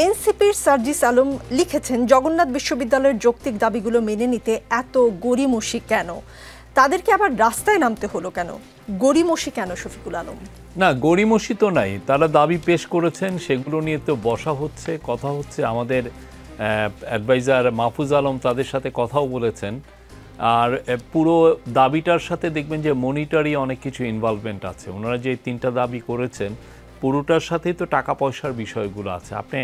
এনসিপির সার্জিস আলম লিখেছেন, জগন্নাথ বিশ্ববিদ্যালয়ের যৌক্তিক দাবিগুলো মেনে নিতে এত গড়িমসি কেন? তাদেরকে আবার রাস্তায় নামতে হলো কেন? গড়িমসি কেন শফিকুল আলম? না, গড়িমসি তো নাই, তারা দাবি পেশ করেছেন, সেগুলো নিয়ে তো বসা হচ্ছে, কথা হচ্ছে। আমাদের অ্যাডভাইজার মাহফুজ আলম তাদের সাথে কথাও বলেছেন। আর পুরো দাবিটার সাথে দেখবেন যে মনিটারি অনেক কিছু ইনভলভমেন্ট আছে। ওনারা যে 3টা দাবি করেছেন পুরোটার সাথেই তো টাকা পয়সার বিষয়গুলো আছে। আপনি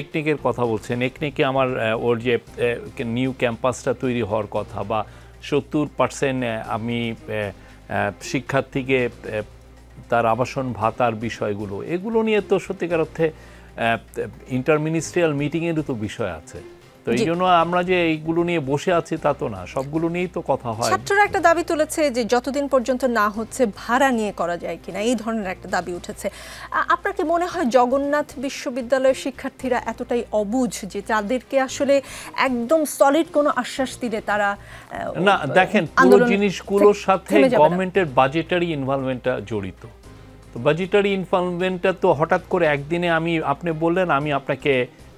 একনিকের কথা বলছেন, একনিকে আমার ওর যে নিউ ক্যাম্পাসটা তৈরি হওয়ার কথা, বা 70% আমি শিক্ষার্থীকে তার আবাসন ভাতার বিষয়গুলো, এগুলো নিয়ে তো সত্যিকার অর্থে ইন্টারমিনিস্ট্রিয়াল মিটিংয়েরও তো বিষয় আছে। তো এই জন্য আমরা যে এইগুলো নিয়ে বসে আছি তা তো না, সবগুলো নিয়েই তো কথা হয়। ছাত্ররা একটা দাবি তুলেছে যে যতদিন পর্যন্ত না হচ্ছে ভাড়া নিয়ে করা যায় কিনা, এই ধরনের একটা দাবি উঠেছে। আপনার কি মনে হয় জগন্নাথ বিশ্ববিদ্যালয়ের শিক্ষার্থীরা এতটাই অবুঝ যে তাদেরকে আসলে একদম সলিড কোনো আশ্বাস দিলে তারা না? দেখেন, পুরো জিনিসগুলোর সাথে গভর্নমেন্টের বাজেটারি ইনভলভমেন্টটা জড়িত। তো বাজেটারি ইনভলভমেন্টটা তো হঠাৎ করে একদিনে আপনি বললেন আমি আপনাকে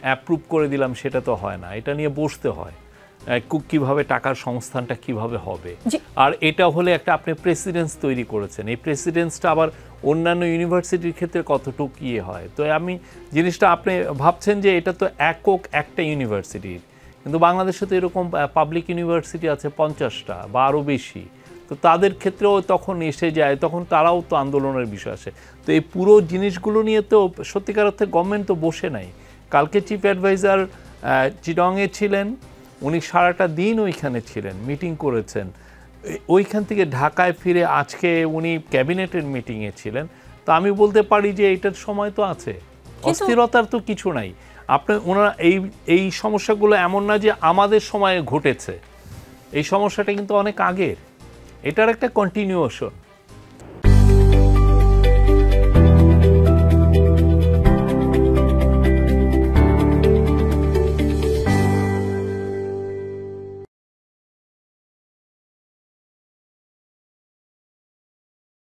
অ্যাপ্রুভ করে দিলাম, সেটা তো হয় না। এটা নিয়ে বসতে হয়, কিভাবে টাকার সংস্থানটা কিভাবে হবে। আর এটা হলে একটা আপনি প্রেসিডেন্স তৈরি করেছেন, এই প্রেসিডেন্সটা আবার অন্যান্য ইউনিভার্সিটির ক্ষেত্রে কতটুকু ইয়ে হয়। তো আমি জিনিসটা আপনি ভাবছেন যে এটা তো একক একটা ইউনিভার্সিটির, কিন্তু বাংলাদেশে তো এরকম পাবলিক ইউনিভার্সিটি আছে 50টা বা আরও বেশি। তো তাদের ক্ষেত্রেও তখন এসে যায়, তখন তারাও তো আন্দোলনের বিষয় আসে। তো এই পুরো জিনিসগুলো নিয়ে তো সত্যিকার অর্থে গভর্নমেন্ট তো বসে নাই। কালকে চিফ অ্যাডভাইজার চিটংয়ে ছিলেন, উনি সারাটা দিন ওইখানে ছিলেন, মিটিং করেছেন। ওইখান থেকে ঢাকায় ফিরে আজকে উনি ক্যাবিনেটের মিটিংয়ে ছিলেন। তো আমি বলতে পারি যে এইটার সময় তো আছে, অস্থিরতার তো কিছু নাই। ওনারা এই সমস্যাগুলো এমন না যে আমাদের সময়ে ঘটেছে, এই সমস্যাটা কিন্তু অনেক আগের, এটার একটা কন্টিনিউয়েশন।